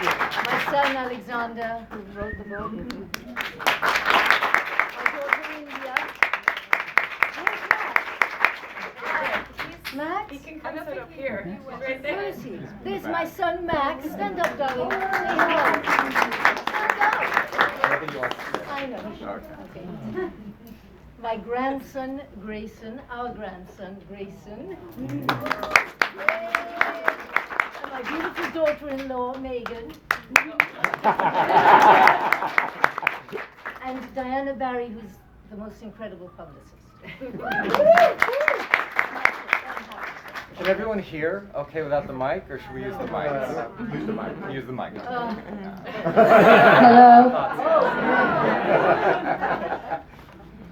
My son Alexander, who wrote the book. My daughter Olivia. Where's Max? He can come sit up here. Right Where there. is he? There's my son Max. Stand up, darling. Say hello. Stand up. I know. Okay. My grandson Grayson, our grandson Grayson. Yay. And my beautiful daughter-in-law Megan. And Diana Barry, who's the most incredible publicist. Can everyone hear okay without the mic, or should we use the mic? Use the mic. Use the mic. Hello.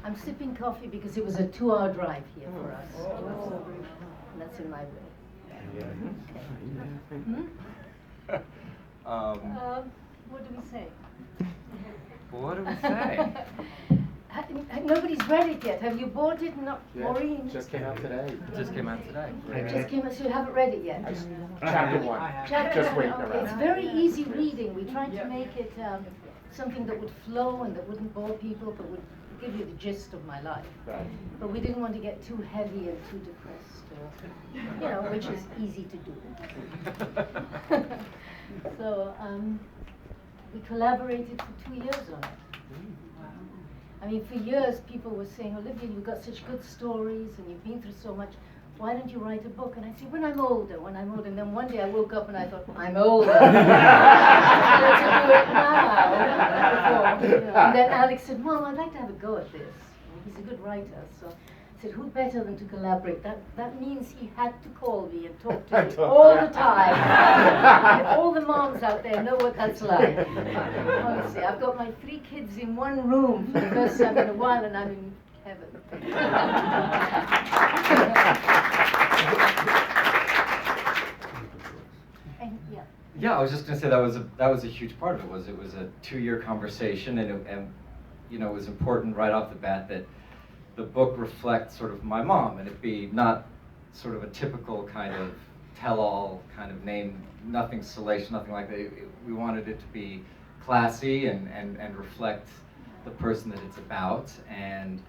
I'm sipping coffee because it was a 2-hour drive here for us. And that's in my will. Okay. What do we say? What do we say? Nobody's read it yet. Have you bought it? Not Maureen? Just came out today. It just came out today. It just came out, so you haven't read it yet? Chapter 1. Chapter Just waiting okay. around. It's very easy reading. We tried to make it something that would flow and that wouldn't bore people, but would give you the gist of my life. Right. But we didn't want to get too heavy and too depressed, which is easy to do. So we collaborated for 2 years on it. I mean, for years people were saying, Olivia, you've got such good stories and you've been through so much. Why don't you write a book? And I said, when I'm older. And then one day I woke up and I thought, I'm older. Let's do it now. And then Alex said, Mom, I'd like to have a go at this. He's a good writer. So I said, who better than to collaborate? That means he had to call me and talk to me all the time. And all the moms out there know what that's like. Honestly, I've got my 3 kids in one room for the first time in a while, and I'm in heaven. And, Yeah, I was just going to say that was a huge part of it. It was a 2-year conversation, and it was important right off the bat that the book reflects sort of my mom, and it be not sort of a typical kind of tell-all kind of name, nothing salacious, nothing like that. We wanted it to be classy and reflect the person that it's about. And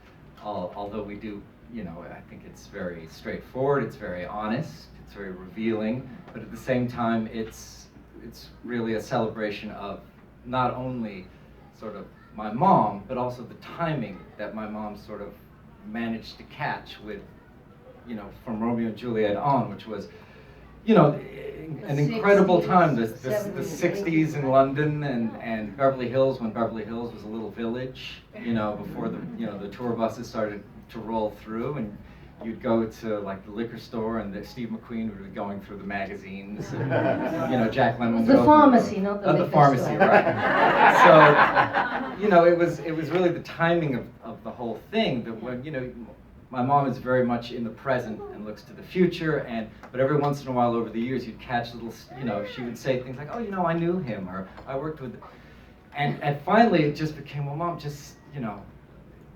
although we do, I think it's very straightforward, it's very honest, it's very revealing, but at the same time, it's really a celebration of not only sort of my mom, but also the timing that my mom sort of managed to catch with, from Romeo and Juliet on, which was, an incredible time, the 60s in London and Beverly Hills, when Beverly Hills was a little village, before the tour buses started to roll through, and you'd go to like the liquor store and Steve McQueen would be going through the magazines, and, Jack Lemmon. the pharmacy, not the liquor the pharmacy, store. right. So, it was really the timing of the whole thing that when, my mom is very much in the present and looks to the future, but every once in a while over the years you'd catch little, she would say things like, oh, I knew him, or I worked with, and finally it just became, well, Mom, just,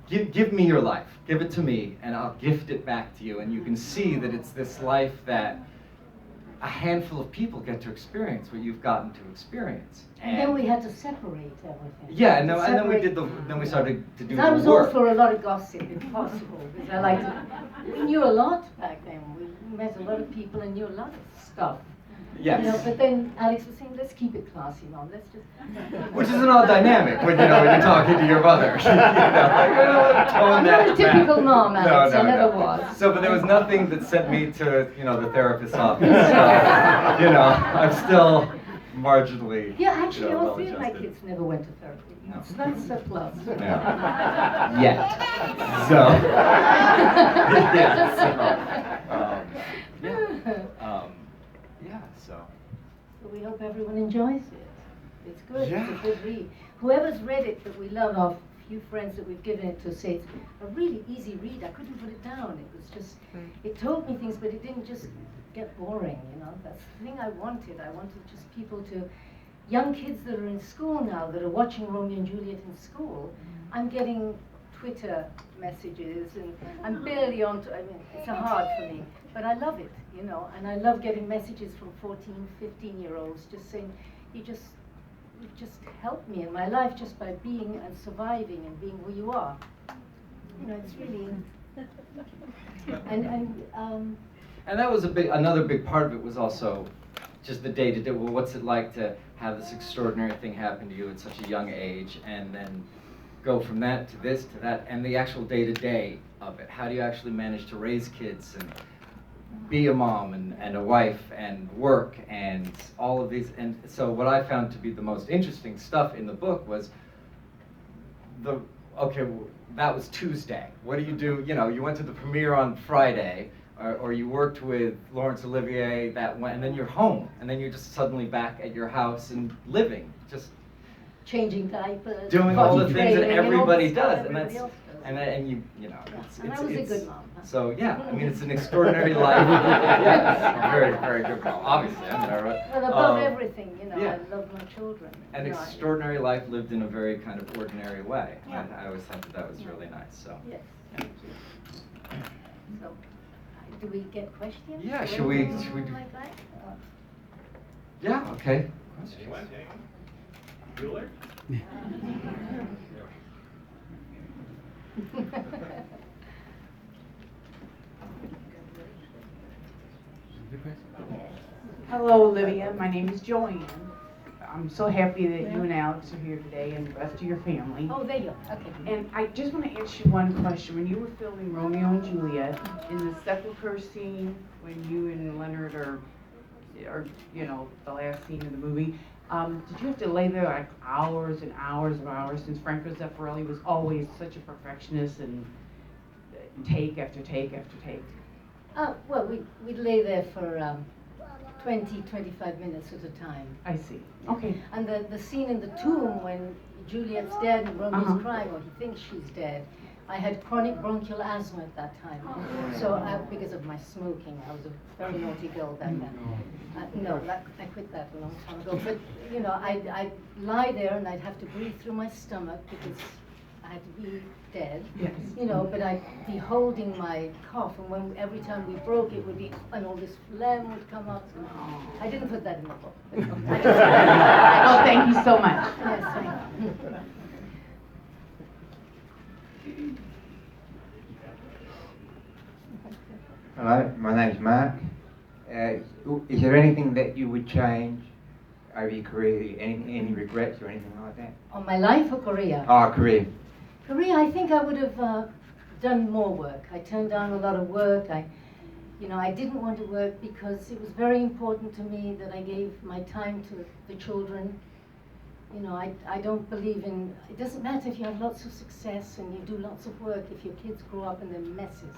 give me your life, give it to me, and I'll gift it back to you, and you can see that it's this life that a handful of people get to experience what you've gotten to experience. And then we had to separate everything. Yeah, and then we started to do the work. I was all for a lot of gossip, if possible, because I liked it. We knew a lot back then. We met a lot of people and knew a lot of stuff. Yes. But then Alex was saying, let's keep it classy, Mom. Let's just. Which is an odd dynamic when you're talking to your mother. I'm not a typical mom, Alex. No, I never was. So, but there was nothing that sent me to the therapist's office. So, I'm still marginally. Yeah, actually, all 3 of my well-adjusted. kids never went to therapy. No. So that's so close. Yeah. Yet. So. So. So we hope everyone enjoys it. It's good. Yeah. It's a good read. Whoever's read it that we love, our few friends that we've given it to, say it's a really easy read. I couldn't put it down. It was just, it told me things, but it didn't just get boring, That's the thing I wanted. I wanted just people to, young kids that are in school now, that are watching Romeo and Juliet in school. I'm getting Twitter messages, and I'm barely on to, it's hard for me, but I love it, and I love getting messages from 14, 15-year-olds just saying, you've just helped me in my life just by being and surviving and being who you are. You know, it's really, And that was another big part of it was also just the day-to-day. Well, what's it like to have this extraordinary thing happen to you at such a young age, and then go from that to this to that, and the actual day-to-day of it. How do you actually manage to raise kids and be a mom and a wife and work and all of these? And so what I found to be the most interesting stuff in the book was that was Tuesday. What do? You know, you went to the premiere on Friday, or you worked with Laurence Olivier and then you're home, and then you're just suddenly back at your house and living, just changing diapers, doing all the things that everybody does, and everybody that's else does. and you know, And I was a good mom. Huh? So yeah, I mean, it's an extraordinary life. Yeah, very, very good mom. Obviously, I mean, I wrote, Well, above everything, you know, yeah. I love my children. An you know, extraordinary life lived in a very kind of ordinary way. Yeah. I always thought that was really nice. So. Yes. Yeah. So, do we get questions? Yeah, Or should we anything do- like that? Yeah. Okay. Anyone? Bueller? Hello, Olivia. My name is Joanne. I'm so happy that you and Alex are here today and the rest of your family. Oh, there you are. Okay. And I just want to ask you one question. When you were filming Romeo and Juliet, in the sepulcher scene, when you and Leonard are you know, the last scene of the movie, did you have to lay there like hours and hours and hours, since Franco Zeffirelli was always such a perfectionist and take after take after take? Well, we'd lay there for 20, 25 minutes at a time. I see. Okay. And the scene in the tomb when Juliet's dead and Romeo's crying, or he thinks she's dead, I had chronic bronchial asthma at that time. So because of my smoking, I was a very naughty girl back then. I quit that a long time ago. But you know, I'd lie there and I'd have to breathe through my stomach because I had to be dead. Yes. You know, but I'd be holding my cough, and every time we broke, it would be, and all this phlegm would come up. I didn't put that in the book. But Oh, thank you so much. Yes, thank you. Hello, my name's Mark. Is there anything that you would change over your career? Any regrets or anything like that? On my life or Korea? Oh, career. Korea, I think I would have done more work. I turned down a lot of work. I didn't want to work because it was very important to me that I gave my time to the children. You know, I don't believe in, it doesn't matter if you have lots of success and you do lots of work if your kids grow up and they're messes.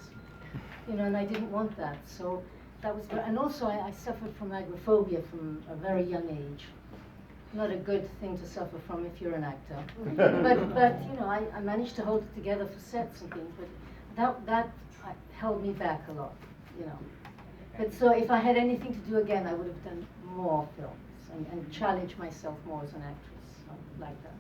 You know, and I didn't want that. So that was, and also I suffered from agoraphobia from a very young age. Not a good thing to suffer from if you're an actor. but you know, I managed to hold it together for sets and things, but that held me back a lot, you know. But so if I had anything to do again, I would have done more films and challenged myself more as an actress, like that.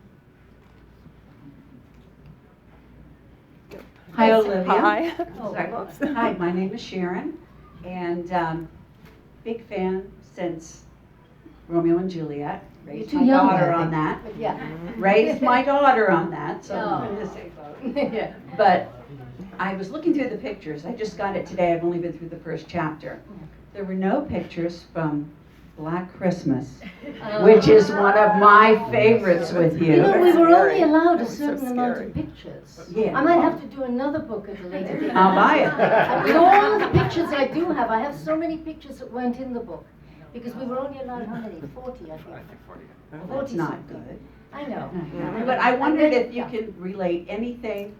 Hi, Olivia. Hi. Oh, Sorry. whoops. Hi, my name is Sharon, and big fan since Romeo and Juliet. Raised You're my too young, daughter I on think. that. But yeah. Raised my daughter on that, so Oh. I'm going to say both. Yeah. But I was looking through the pictures. I just got it today. I've only been through the first chapter. There were no pictures from Black Christmas, which is one of my favorites with You you. know, we were only Scary. allowed a That was so certain amount scary. of pictures. Yeah. I might have to do another book at a later date. I'll buy it. And with all the pictures I do have, I have so many pictures that weren't in the book. Because we were only allowed how many? 40, I think. I think 40. That's not something. good. I know. But I wondered And then- if you could relate anything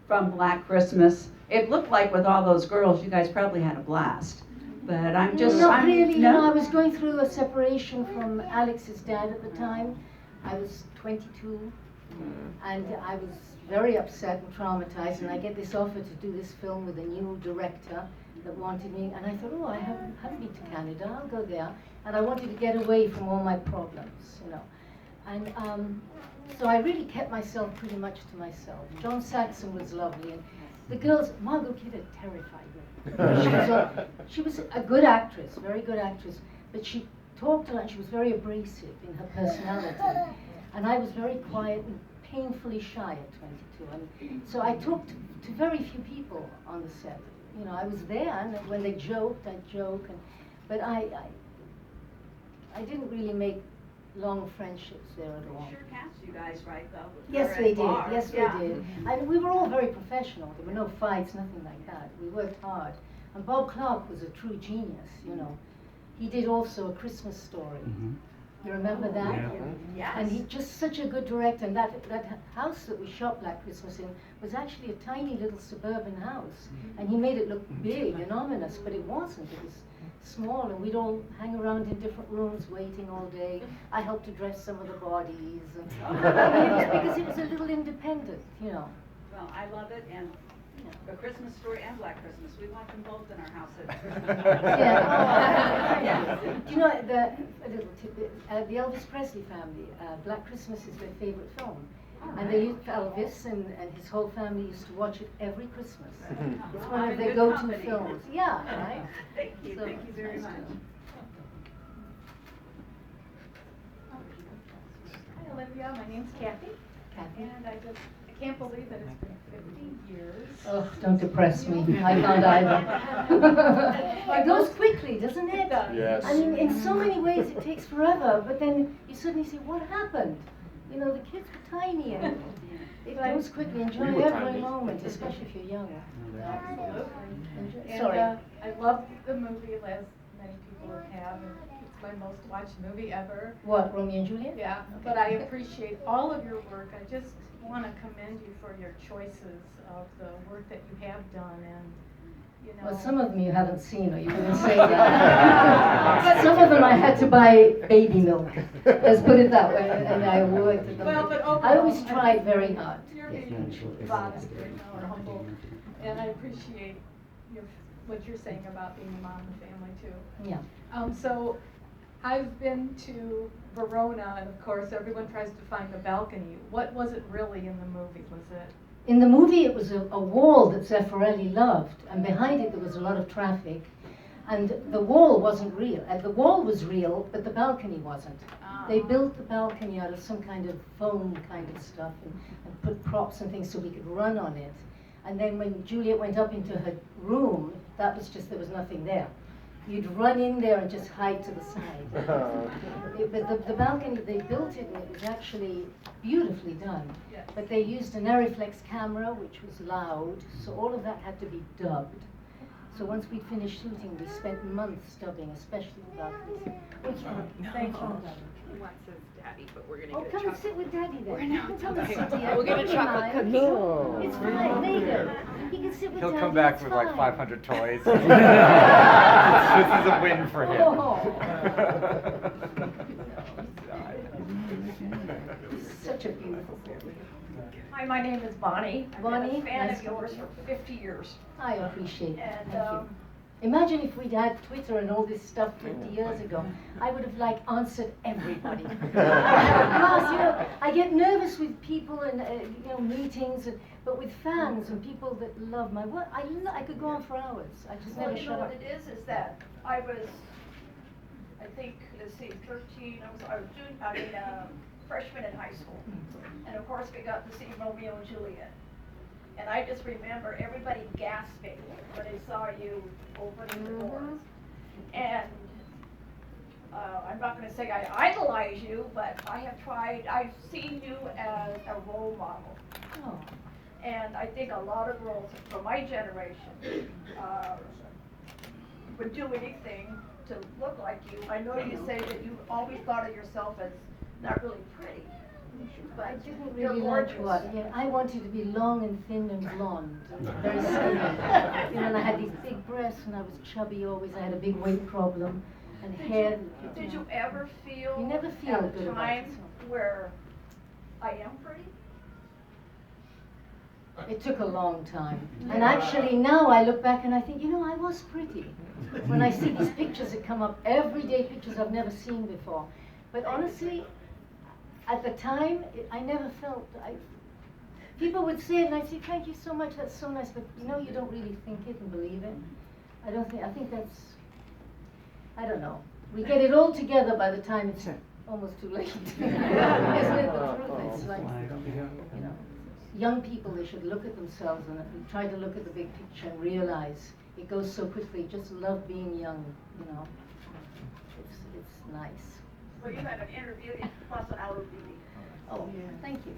from Black Christmas. It looked like with all those girls, you guys probably had a blast. But I'm just, Not I'm, really, you no? know, I was going through a separation from Alex's dad at the time. I was 22, and I was very upset and traumatized, and I get this offer to do this film with a new director that wanted me, and I thought, oh, I haven't been to Canada, I'll go there. And I wanted to get away from all my problems, you know. And so I really kept myself pretty much to myself. John Saxon was lovely, and the girls, Margot Kidder terrified me. She was a good actress, very good actress, but she talked a lot. She was very abrasive in her personality. And I was very quiet and painfully shy at 22. And so I talked to very few people on the set. You know, I was there, and when they joked, I'd joke. But I didn't really make long friendships there at all. Sure cast you guys right though. Yes, they did. Yes, they Yeah. did. We were all very professional. There were no fights, nothing like that. We worked hard. And Bob Clark was a true genius, you know. He did also A Christmas Story. You remember that? Yeah. Yes. And he's just such a good director. And that house that we shot Black Christmas in was actually a tiny little suburban house. And he made it look big and ominous, but it wasn't. It was small, and we'd all hang around in different rooms waiting all day. I helped to dress some of the bodies. And, because it was a little independent, you know. Well, I love it, and A Christmas Story and Black Christmas, we watch them both in our house at Christmas. Yeah. Do you know, a little tidbit, the Elvis Presley family, Black Christmas is their favorite film. And they used Elvis and his whole family used to watch it every Christmas. It's one of their go-to films. Yeah, right? Thank you very nice much. Hi Olivia, my name's Kathy, Kathy? and I can't believe that it's been 15 years. Oh, don't depress me. I can't either. It goes quickly, doesn't it? Yes. I mean, in so many ways it takes forever, but then you suddenly say, what happened? You know, the kids were tiny, and it goes quickly. Enjoy were every tiny. moment, especially if you're young. And Sorry. I love the movie, as many people have, and it's my most watched movie ever. What, Romeo and Juliet? Yeah, but I appreciate all of your work. I just want to commend you for your choices of the work that you have done, and you know. Well, some of them you haven't seen, or you wouldn't say that. Some of them I had to buy baby milk. Let's put it that way, and I worked at them. Well, but overall, I always tried very hard. You're being modest right now, or humble, and I appreciate what you're saying about being a mom and family too. Yeah. So I've been to Verona, and of course everyone tries to find the balcony. What was it really in the movie? Was it? In the movie, it was a wall that Zeffirelli loved, and behind it there was a lot of traffic. And the wall wasn't real. The wall was real, but the balcony wasn't. They built the balcony out of some kind of foam kind of stuff and put props and things so we could run on it. And then when Juliet went up into her room, that was just, there was nothing there. You'd run in there and just hide to the side. But the balcony, they built it and it was actually beautifully done. Yes. But they used an Arriflex camera, which was loud, so all of that had to be dubbed. So once we'd finished shooting, we spent months dubbing, especially the balconies. Thanks, He wants his daddy, but we're Oh, gonna get come a and sit with Daddy then. We're You not can come and sit talking. here. We'll get a Never chocolate mind. cookie. No. It's fine, later. He can sit with He'll Daddy. come back it's with like fine. 500 toys. This is a win for him. Such a beautiful boy. Hi, my name is Bonnie. I've been Bonnie, a fan nice of to yours meet you. for 50 years. I appreciate it. And, Thank you. Imagine if we'd had Twitter and all this stuff 50 years ago. I would have like answered everybody. Plus, you know, I get nervous with people and you know, meetings, but with fans and people that love my work, I could go on for hours. I just Well, never you know shut what up. it is that I was, I think, let's see, 13, I was freshman in high school. And of course, we got to see Romeo and Juliet. And I just remember everybody gasping when they saw you opening the doors. And I'm not going to say I idolize you, but I've seen you as a role model. Oh. And I think a lot of girls from my generation would do anything to look like you. I know you say that you always thought of yourself as not really pretty. But I didn't you're really like gorgeous. what. Yeah, I wanted to be long and thin and blonde, and very skinny. You know, and I had these big breasts, and I was chubby always. I had a big weight problem, and hair. Did you ever feel You never feel at good a about time yourself. where I am pretty? It took a long time. And actually now I look back and I think, you know, I was pretty. When I see these pictures that come up, everyday pictures I've never seen before. But honestly, at the time, I never felt, people would say it and I'd say, thank you so much, that's so nice, but you know, you don't really think it and believe it. I think that's, I don't know. we get it all together by the time it's almost too late. Isn't it the truth? It's like, you know, young people, they should look at themselves and try to look at the big picture and realize it goes so quickly. Just love being young, you know. It's nice. Well, you have an interview plus an hour meeting. Oh, thank you.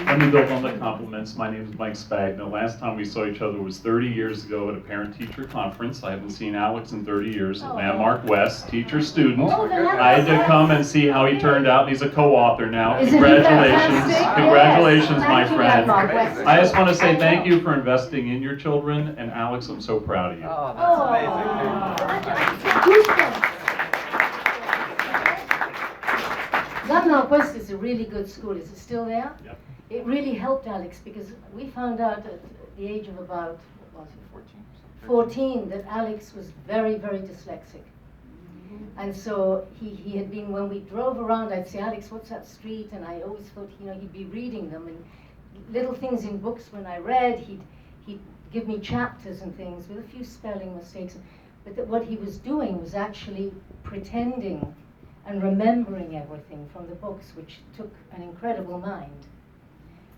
Let me build on the compliments. My name is Mike Spagna. Last time we saw each other was 30 years ago at a parent-teacher conference. I haven't seen Alex in 30 years at Landmark West, teacher-student. I had to come and see how he turned out, and he's a co-author now. Congratulations. Congratulations, my friend. I just want to say thank you for investing in your children, and Alex, I'm so proud of you. Oh, that's amazing. Landmark West is a really good school. Is it still there? Yep. It really helped Alex because we found out at the age of about, what was it, 14, that Alex was very, very dyslexic. And so he had been, when we drove around, I'd say, Alex, what's that street? And I always thought, you know, he'd be reading them. And little things in books when I read, he'd give me chapters and things with a few spelling mistakes. But that what he was doing was actually pretending and remembering everything from the books, which took an incredible mind.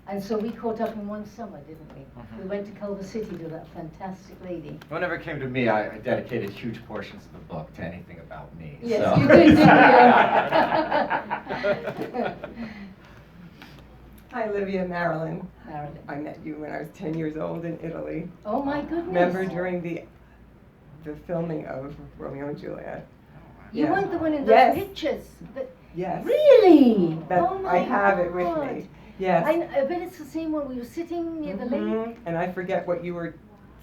And so we caught up in one summer, didn't we? Mm-hmm. We went to Culver City to that fantastic lady. Whenever it came to me, I dedicated huge portions of the book to anything about me. Yes, so. you did, didn't you? Hi, Olivia, Marilyn. Marilyn. I met you when I was 10 years old in Italy. Oh my goodness. Remember during the filming of Romeo and Juliet? You Yeah. weren't the one in those Yes. pictures. But Yes. really? That Oh my I have it with God. me. Yes. I bet it's the same one. We were sitting near the lake. And I forget what you were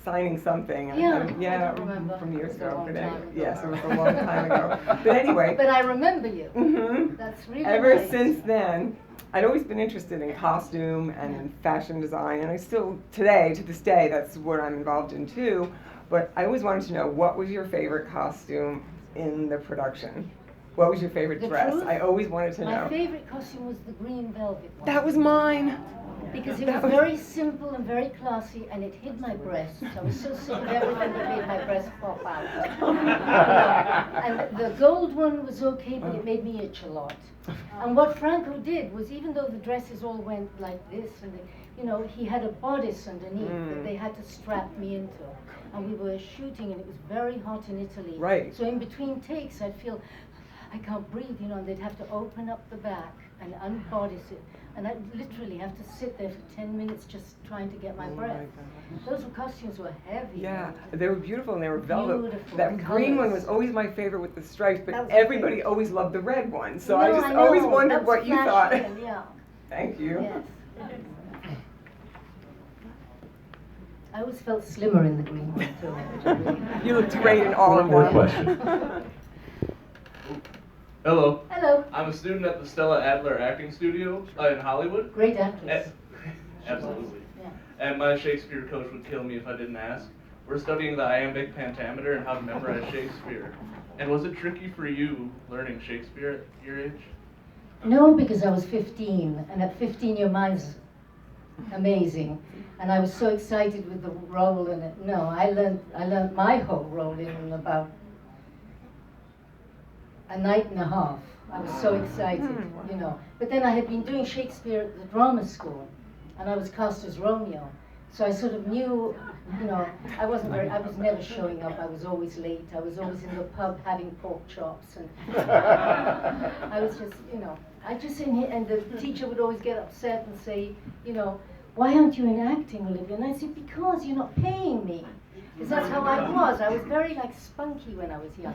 signing something. Yeah, yeah, I don't remember. from years It was a ago. long But time anyway, ago. yes, it was a long time ago. But anyway. But I remember you. Mhm. That's really Ever nice. since then, I'd always been interested in costume and in fashion design, and I still, to this day, that's what I'm involved in too. But I always wanted to know, what was your favorite costume in the production? What was your favorite The dress? truth? I always wanted to My know. favorite costume was the green velvet one. That was mine. Because it That was was- very simple and very classy, and it hid my breasts. I was so sick of everything that made my breasts pop out. And the gold one was okay, but it made me itch a lot. And what Franco did was, even though the dresses all went like this, and he had a bodice underneath that they had to strap me into. And we were shooting, and it was very hot in Italy. Right. So in between takes, I'd feel, I can't breathe, and they'd have to open up the back and unbodice it. And I'd literally have to sit there for 10 minutes just trying to get my breath. Those costumes were heavy. Yeah, they were beautiful and they were velvet. Beautiful, That the green one colours. was always my favorite with the stripes, That but was my everybody favorite. always loved the red one. So No, I just I always know. wondered That's what you thought. fashion, yeah. Thank you. Yes. I always felt slimmer in the green one too. Which I really You looked great in all One of more them. question. Hello. Hello. I'm a student at the Stella Adler Acting Studio in Hollywood. Great actress. Absolutely. Yeah. And my Shakespeare coach would kill me if I didn't ask. We're studying the iambic pentameter and how to memorize Shakespeare. And was it tricky for you learning Shakespeare at your age? No, because I was 15, and at 15 your mind's amazing. And I was so excited with the role in it. No, I learned my whole role in about a night and a half. I was so excited, But then I had been doing Shakespeare at the drama school, and I was cast as Romeo. So I sort of knew, I was never showing up. I was always late. I was always in the pub having pork chops, and I was just, I just in here, and the teacher would always get upset and say, why aren't you in acting, Olivia? And I said, because you're not paying me. Because that's how I was. I was very spunky when I was young,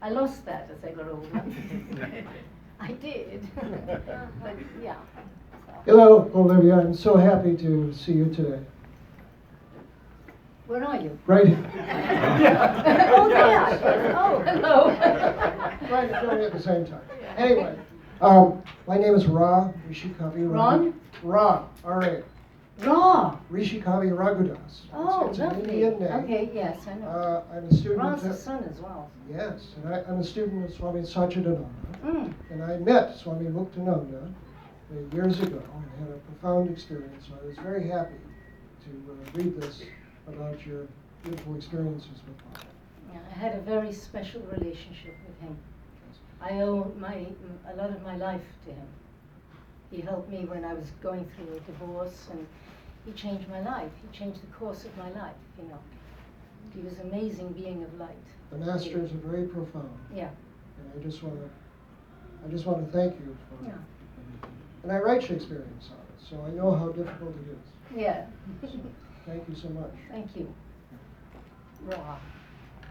I lost that as I got older. I did. But yeah. So. Hello, Olivia. I'm so happy to see you today. Where are you? Right here. Oh, there. Oh, hello. Right at the same time. Anyway, my name is Rishi Kavi. Ron? Ra. All right. Ra. Rishi Kavi Raghudas. Oh, it's lovely. an Indian name. Okay, yes, I know. I'm a student. Ron's the son as well. Yes, and I'm a student of Swami Satchidananda. Mm. And I met Swami Muktananda years ago and had a profound experience. So I was very happy to read this about your beautiful experiences with Mom. Yeah, I had a very special relationship with him. I owe a lot of my life to him. He helped me when I was going through a divorce, and he changed my life. He changed the course of my life, you know. He was an amazing being of light. The masters are very profound. Yeah. And I just want to thank you for Yeah. And I write Shakespearean sonnets, so I know how difficult it is. Yeah. Thank you so much. Thank you. Ra.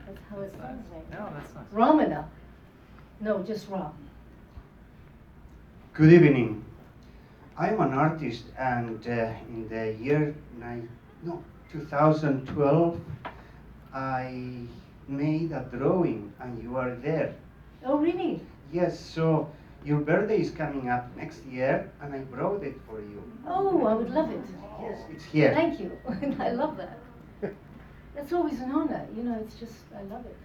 That's how it sounds like. No, that's nice. Ramana. No, just Ra. Good evening. I'm an artist, and in the year 2012, I made a drawing, and you are there. Oh, really? Yes, so your birthday is coming up next year, and I brought it for you. Oh, I would love it. Yes, it's here. Thank you. I love that. That's always an honor. You know, it's just, I love it.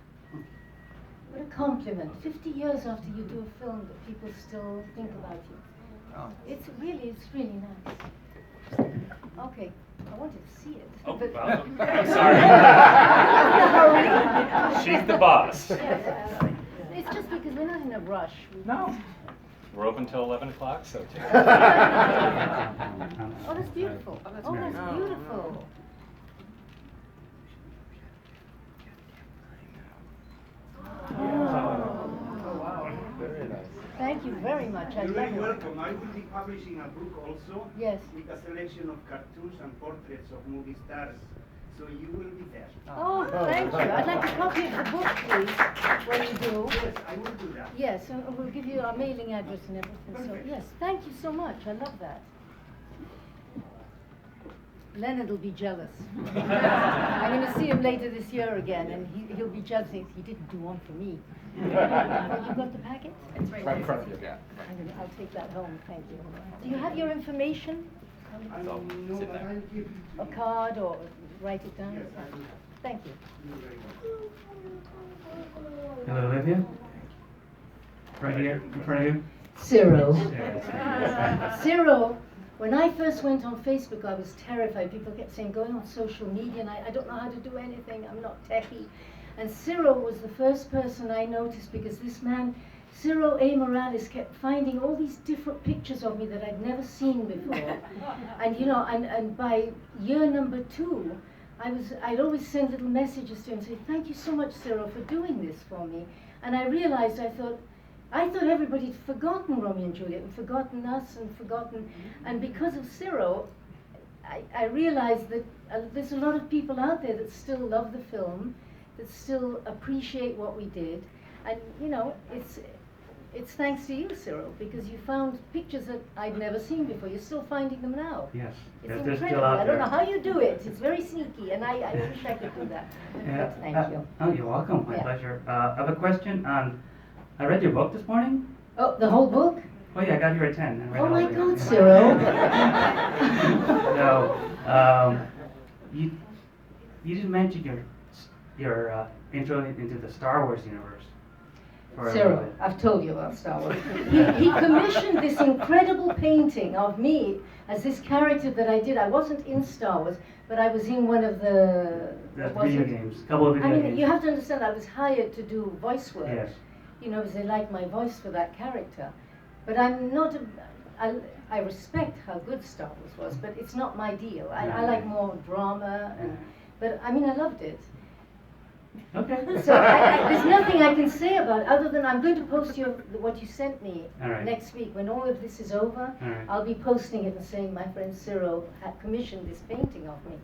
What a compliment. 50 years after you do a film that people still think about you. Oh. It's really nice. Okay, I wanted to see it. Oh, but well, I'm sorry. She's the boss. Yes, it's just because we're not in a rush. No. We're open till 11 o'clock, so take Oh, that's beautiful. Oh, that's beautiful. Oh, wow. Very nice. Thank you very much. I You're love very it. welcome. I will be publishing a book also. Yes. With a selection of cartoons and portraits of movie stars. So you will be there. Oh, thank you. I'd like a copy of the book, please, when you do. Yes, I will do that. Yes, and we'll give you our mailing address and everything. So, yes, thank you so much. I love that. Leonard will be jealous. I'm going to see him later this year again, and he'll be jealous. He didn't do one for me. You got the packet? It's right Right in front of you, yeah. I'll take that home. Thank you. Do you have your information? No, but I'll give you. A card or write it down? Yes, I will. Thank you. You're very welcome. Hello, Olivia. Right here, in front of you. Cyril. Yeah, Cyril, when I first went on Facebook, I was terrified. People kept saying, going on social media, and I don't know how to do anything. I'm not techie. And Cyril was the first person I noticed, because this man, Cyril A. Morales, kept finding all these different pictures of me that I'd never seen before. And you know, and by year number 2, I'd always send little messages to him, say, thank you so much, Cyril, for doing this for me. And I realized, I thought everybody had forgotten Romeo and Juliet, and forgotten us, and because of Cyril, I realized that there's a lot of people out there that still love the film, that still appreciate what we did, and you know, it's thanks to you, Cyril, because you found pictures that I'd never seen before. You're still finding them now. Yes, It's they're incredible. still out I don't there. know how you do it. It's very sneaky, and I wish I could do that. Yeah, But thank you. Oh, you're welcome. My Yeah. pleasure. I have a question. I read your book this morning. Oh, the whole book? Oh yeah, I got here at 10. And read Oh it my all God, together. Cyril. So, you didn't mention your intro into the Star Wars universe. For Cyril, everybody. I've told you about Star Wars. He commissioned this incredible painting of me as this character that I did. I wasn't in Star Wars, but I was in one of the Video games. A couple of video I mean, games. you have to understand, I was hired to do voice work. Yes. You know, because they liked my voice for that character. But I'm not, I respect how good Star Wars was, but it's not my deal. I like more drama, but I mean, I loved it. Okay. So there's nothing I can say about it, other than I'm going to post what you sent me All right. next week. When all of this is over, All right. I'll be posting it and saying my friend Cyril had commissioned this painting of me.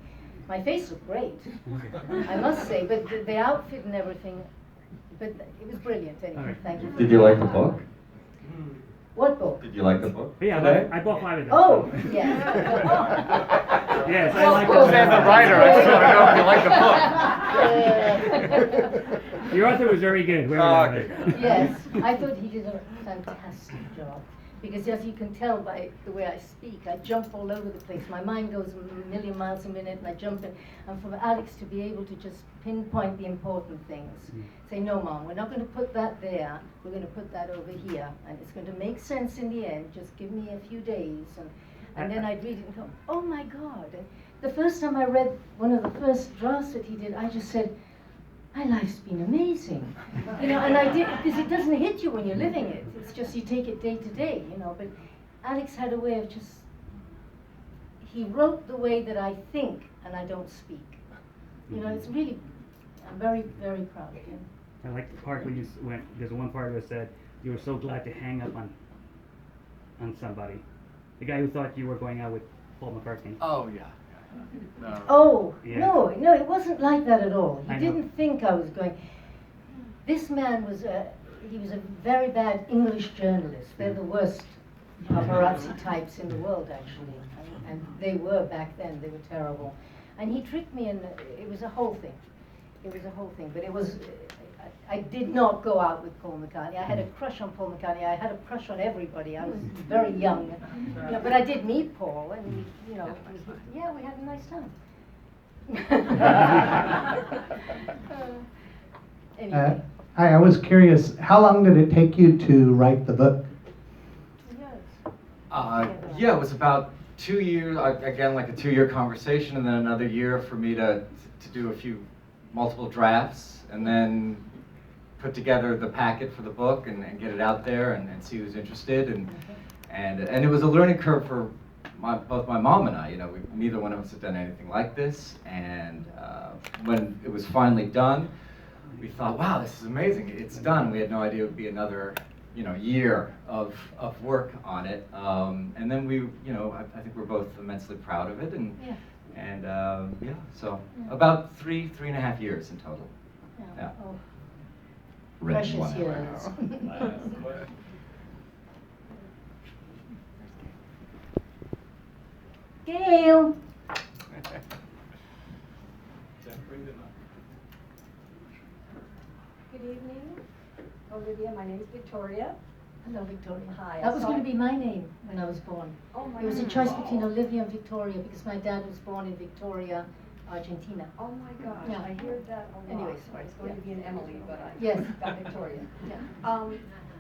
My face looked great, I must say, but the outfit and everything, but it was brilliant anyway. right. Thank you. Did you like the book? What book? Did you like the book? Yeah, today? I bought 5 of them. Oh, yes. Yes, I Well, like of course. them. As the writer, I just wanna know if you like the book. Your author was very good. Whoever that was. Yes, I thought he did a fantastic job. Because as you can tell by the way I speak, I jump all over the place. My mind goes a million miles a minute, and I jump in. And for Alex to be able to just pinpoint the important things, say, no, Mom, we're not going to put that there. We're going to put that over here, and it's going to make sense in the end. Just give me a few days, and then I'd read it and go, oh my God! And the first time I read one of the first drafts that he did, I just said, my life's been amazing. You know, and I did, because it doesn't hit you when you're living it. It's just you take it day to day, you know. But Alex had a way of just, he wrote the way that I think and I don't speak. You know, it's really, I'm very, very proud of him. I like the part when you went, there's one part where it said you were so glad to hang up on somebody. The guy who thought you were going out with Paul McCartney. Oh, yeah. No. Oh, Yeah. no, it wasn't like that at all. He I know. didn't think I was going. This man was he was a very bad English journalist. They're the worst paparazzi types in the world, actually. And they were back then, they were terrible. And he tricked me, and it was a whole thing. It was a whole thing, but it was, I did not go out with Paul McCartney. I had a crush on Paul McCartney. I had a crush on everybody. I was very young. You know, but I did meet Paul, and he, you know, yeah, we had a nice time. Anyway. Hi, I was curious, how long did it take you to write the book? Yeah, it was about 2 years, again, like a 2-year conversation, and then another year for me to do a few multiple drafts, and then put together the packet for the book and get it out there and see who's interested. And it was a learning curve for both my mom and I. You know, neither one of us had done anything like this. And when it was finally done, we thought, wow, this is amazing. It's done. We had no idea it would be another, you know, year of work on it. And then we, you know, I think we're both immensely proud of it. And yeah, so about 3.5 years in total. Yeah. Oh. Written Precious one years. Gail. Good evening, Olivia. My name is Victoria. Hello, Victoria. Hi. That was going to be my name when I was born. Oh my It was a goodness. choice between Olivia and Victoria because my dad was born in Victoria, Argentina. Oh my gosh, Yeah. I hear that a lot. Anyway, I was going to be an Emily, but I Yes. got Victoria. Yeah.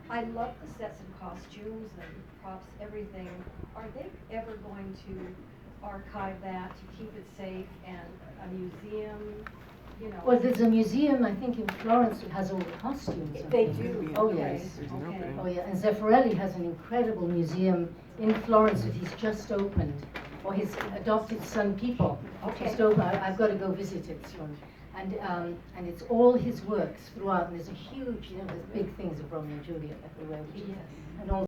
I love the sets and costumes and props, everything. Are they ever going to archive that to keep it safe and a museum, you know? Well, there's a museum, I think, in Florence that has all the costumes. I They think. do? Oh, Okay. yes. Okay. Oh, yeah. And Zeffirelli has an incredible museum in Florence that he's just opened, or his adopted son, People. Okay. Just opened. I've got to go visit it soon. And it's all his works throughout, and there's a huge, you know, there's big things of Romeo and Juliet everywhere, and all